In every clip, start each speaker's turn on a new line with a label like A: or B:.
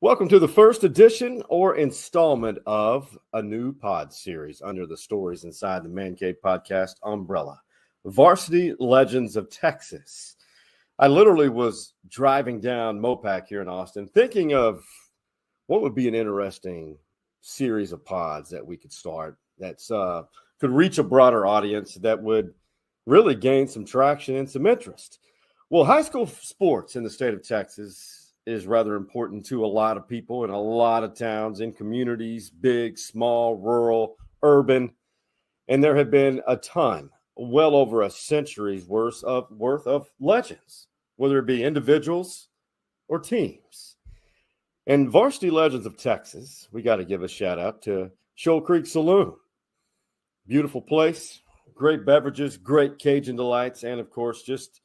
A: Welcome to the first edition or installment of a new pod series under the Stories Inside the Man Cave podcast umbrella, Varsity Legends of Texas. I literally was driving down Mopac here in Austin thinking of what would be an interesting series of pods that we could start that could reach a broader audience that would really gain some traction and some interest. Well, high school sports in the state of Texas is rather important to a lot of people in a lot of towns and communities, big, small, rural, urban. And there have been a ton, well over a century's worth of legends, whether it be individuals or teams. And Varsity Legends of Texas, we got to give a shout out to Shoal Saloon. Beautiful place, great beverages, great Cajun delights, and of course, just,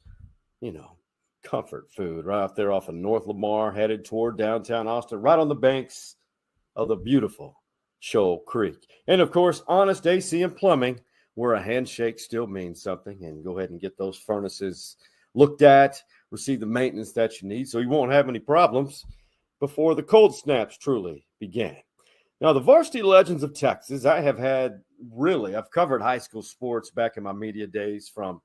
A: comfort food right out there off of North Lamar, headed toward downtown Austin, right on the banks of the beautiful Shoal Creek. And of course, Honest AC and Plumbing, where a handshake still means something. And go ahead and get those furnaces looked at, receive the maintenance that you need so you won't have any problems before the cold snaps truly begin. Now, the Varsity Legends of Texas, I've covered high school sports back in my media days from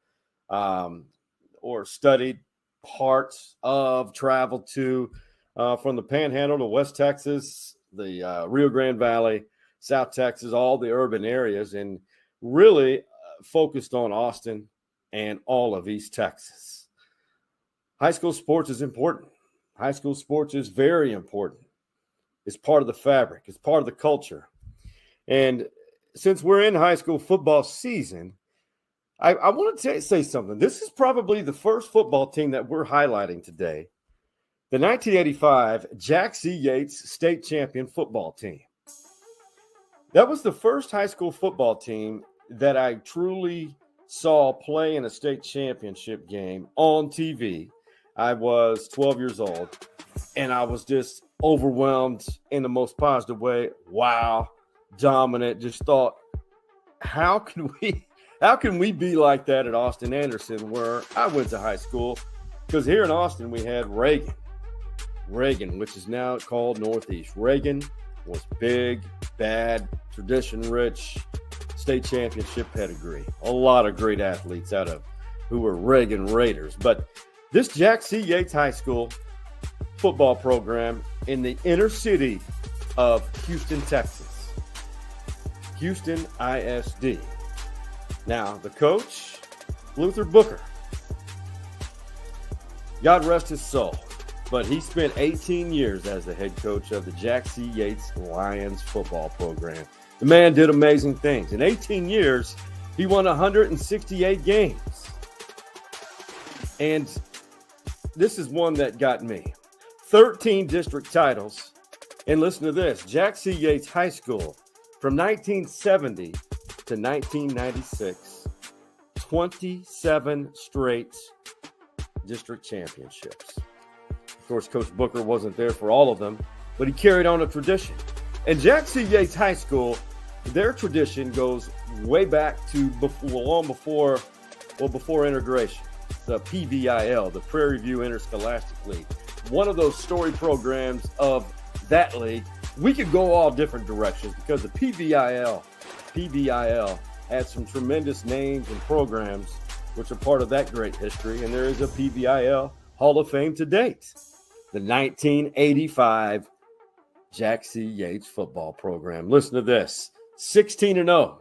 A: studied parts of, travel to, from the Panhandle to West Texas, the Rio Grande Valley, South Texas, all the urban areas, and really focused on Austin and all of East Texas. High school sports is important. High school sports is very important. It's part of the fabric. It's part of the culture. And since we're in high school football season, I want to say something. This is probably the first football team that we're highlighting today, the 1985 Yates Yates state champion football team. That was the first high school football team that I truly saw play in a state championship game on TV. I was 12 years old, and I was just overwhelmed in the most positive way. Wow, dominant. Just thought, how can we be like that at Austin Anderson, where I went to high school? Because here in Austin, we had Reagan, which is now called Northeast. Reagan was big, bad, tradition-rich, state championship pedigree. A lot of great athletes who were Reagan Raiders. But this Yates High School football program in the inner city of Houston, Texas, Houston ISD. Now, the coach, Luther Booker, God rest his soul, but he spent 18 years as the head coach of the Yates Yates Lions football program. The man did amazing things. In 18 years, he won 168 games. And this is one that got me. 13 district titles. And listen to this, Yates Yates High School from 1970 to 1996, 27 straight district championships. Of course, Coach Booker wasn't there for all of them, but he carried on a tradition. And Yates Yates High School, their tradition goes way back to before integration, the PVIL, the Prairie View Interscholastic League. One of those story programs of that league. We could go all different directions because the PVIL had some tremendous names and programs which are part of that great history. And there is a PVIL Hall of Fame to date. The 1985 Yates Yates football program. Listen to this, 16-0.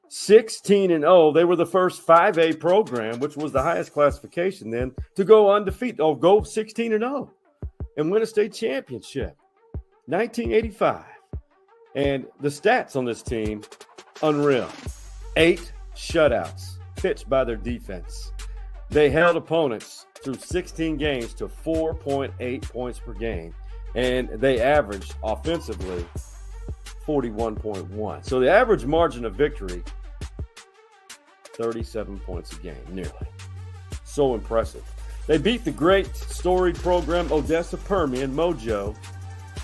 A: 16-0. They were the first 5A program, which was the highest classification then, to go undefeated. Go 16-0 and win a state championship. 1985. And the stats on this team, unreal. 8 shutouts pitched by their defense. They held opponents through 16 games to 4.8 points per game. And they averaged offensively 41.1. So the average margin of victory, 37 points a game, nearly. So impressive. They beat the great storied program Odessa Permian Mojo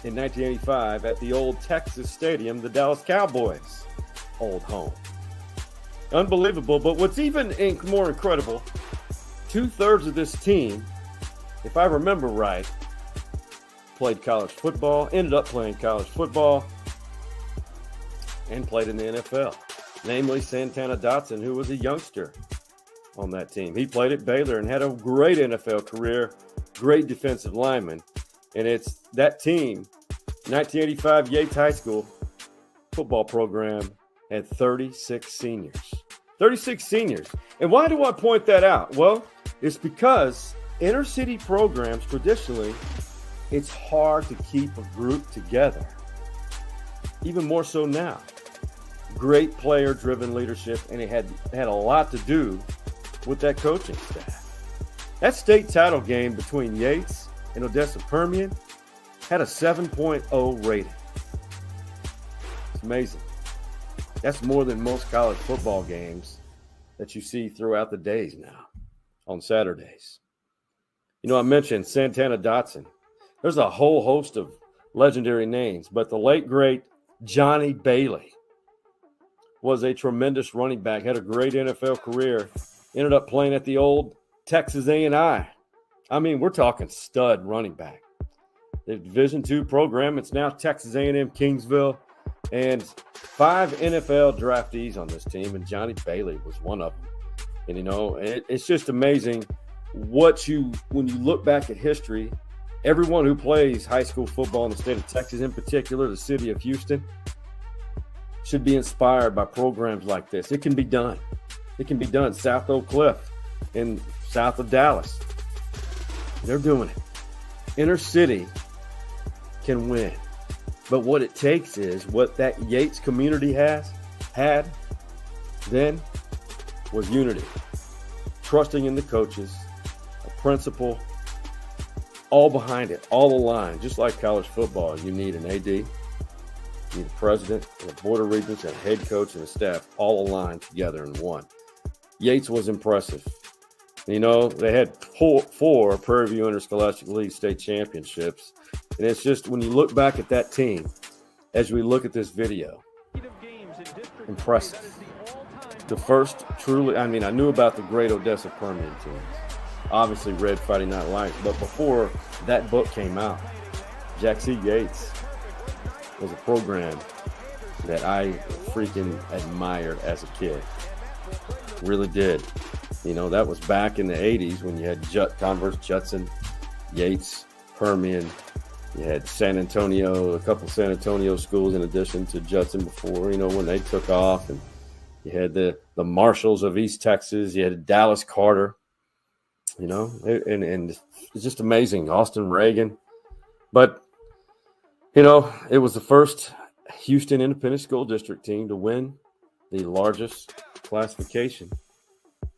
A: in 1985 at the old Texas Stadium, the Dallas Cowboys' old home. Unbelievable, but what's even more incredible, 2/3 of this team, if I remember right, played college football, ended up playing college football, and played in the NFL, namely Santana Dotson, who was a youngster on that team. He played at Baylor and had a great NFL career, great defensive lineman. And it's that team, 1985 Yates High School football program, had 36 seniors. 36 seniors. And why do I point that out? Well, it's because inner city programs, traditionally, it's hard to keep a group together. Even more so now. Great player-driven leadership, and it had a lot to do with that coaching staff. That state title game between Yates and Odessa Permian had a 7.0 rating. It's amazing. That's more than most college football games that you see throughout the days now on Saturdays. You know, I mentioned Santana Dotson. There's a whole host of legendary names, but the late, great Johnny Bailey was a tremendous running back, had a great NFL career, ended up playing at the old Texas A&I. I mean, we're talking stud running back. The Division II program, it's now Texas A&M Kingsville, and 5 NFL draftees on this team, and Johnny Bailey was one of them. And, you know, it's just amazing when you look back at history, everyone who plays high school football in the state of Texas, in particular, the city of Houston, should be inspired by programs like this. It can be done. It can be done. South Oak Cliff in south of Dallas. They're doing it. Inner city can win. But what it takes is what that Yates community had then was unity. Trusting in the coaches, a principal, all behind it, all aligned. Just like college football, you need an AD, you need a president, and a board of regents, and a head coach, and a staff all aligned together in one. Yates was impressive. You know, they had four Prairie View Interscholastic League state championships. And it's just, when you look back at that team, as we look at this video, impressive. The first truly, I mean, I knew about the great Odessa Permian teams. Obviously read Friday Night Lights. But before that book came out, Yates Yates was a program that I freaking admired as a kid. Really did. You know, that was back in the 80s when you had Converse, Judson, Yates, Permian. You had San Antonio, a couple San Antonio schools in addition to Judson before, you know, when they took off. And you had the Marshalls of East Texas. You had Dallas Carter, you know, and it's just amazing. Austin Reagan. But, you know, it was the first Houston Independent School District team to win the largest classification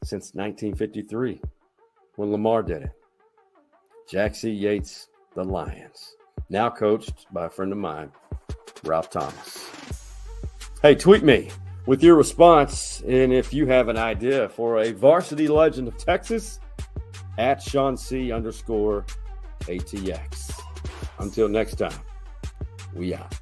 A: since 1953 when Lamar did it. Yates Yates, the Lions, now coached by a friend of mine, Ralph Thomas. Hey, tweet me with your response, and if you have an idea for a varsity legend of Texas, at @SeanC_ATX. Until next time, we out.